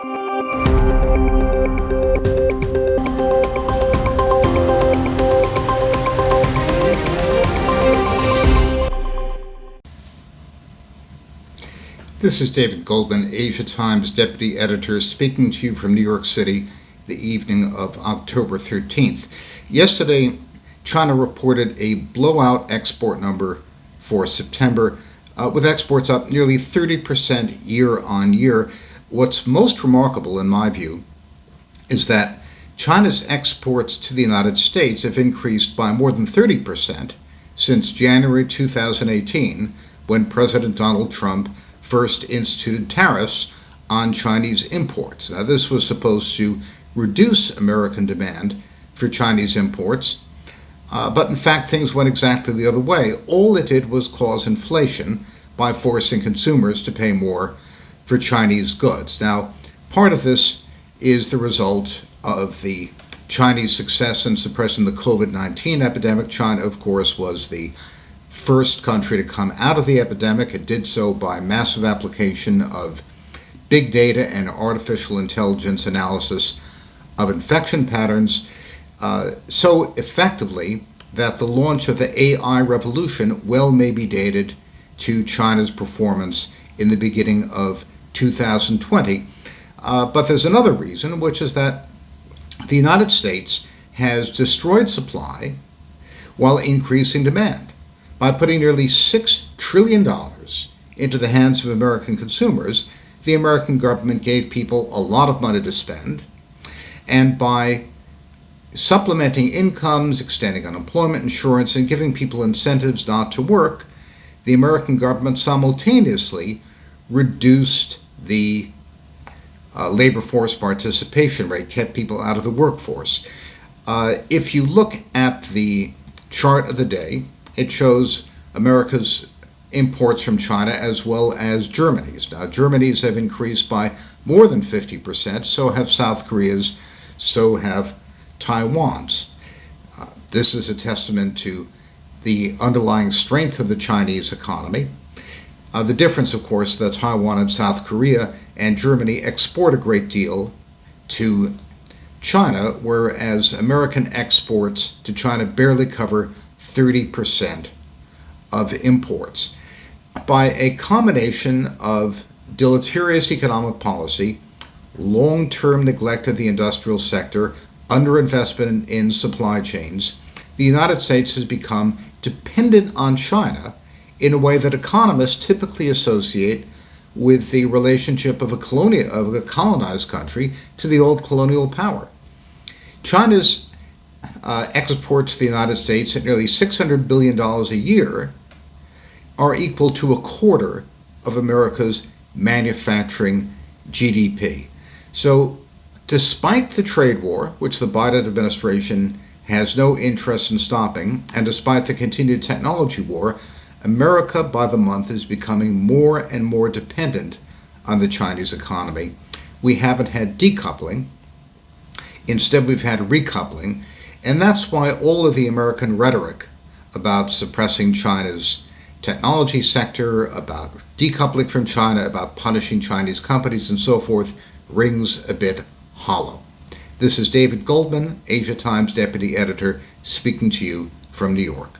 This is David Goldman, Asia Times Deputy Editor, speaking to you from New York City the evening of October 13th. Yesterday, China reported a blowout export number for September, with exports up nearly 30% year on year. What's most remarkable, in my view, is that China's exports to the United States have increased by more than 30% since January 2018, when President Donald Trump first instituted tariffs on Chinese imports. Now, this was supposed to reduce American demand for Chinese imports, but in fact things went exactly the other way. All it did was cause inflation by forcing consumers to pay more for Chinese goods. Now, part of this is the result of the Chinese success in suppressing the COVID-19 epidemic. China, of course, was the first country to come out of the epidemic. It did so by massive application of big data and artificial intelligence analysis of infection patterns, so effectively that the launch of the AI revolution well may be dated to China's performance in the beginning of 2020. But there's another reason, which is that the United States has destroyed supply while increasing demand. By putting nearly $6 trillion into the hands of American consumers, the American government gave people a lot of money to spend, and by supplementing incomes, extending unemployment insurance, and giving people incentives not to work, the American government simultaneously reduced the labor force participation rate, kept people out of the workforce. If you look at the chart of the day, it shows America's imports from China as well as Germany's. Now, Germany's have increased by more than 50%, so have South Korea's, so have Taiwan's. This is a testament to the underlying strength of the Chinese economy. The difference, of course, that Taiwan and South Korea and Germany export a great deal to China, whereas American exports to China barely cover 30% of imports. By a combination of deleterious economic policy, long-term neglect of the industrial sector, underinvestment in supply chains, the United States has become dependent on China in a way that economists typically associate with the relationship of a colonized country to the old colonial power. China's exports to the United States at nearly $600 billion a year are equal to a quarter of America's manufacturing GDP. So despite the trade war, which the Biden administration has no interest in stopping, and despite the continued technology war, America by the month is becoming more and more dependent on the Chinese economy. We haven't had decoupling. Instead, we've had recoupling. And that's why all of the American rhetoric about suppressing China's technology sector, about decoupling from China, about punishing Chinese companies and so forth, rings a bit hollow. This is David Goldman, Asia Times Deputy Editor, speaking to you from New York.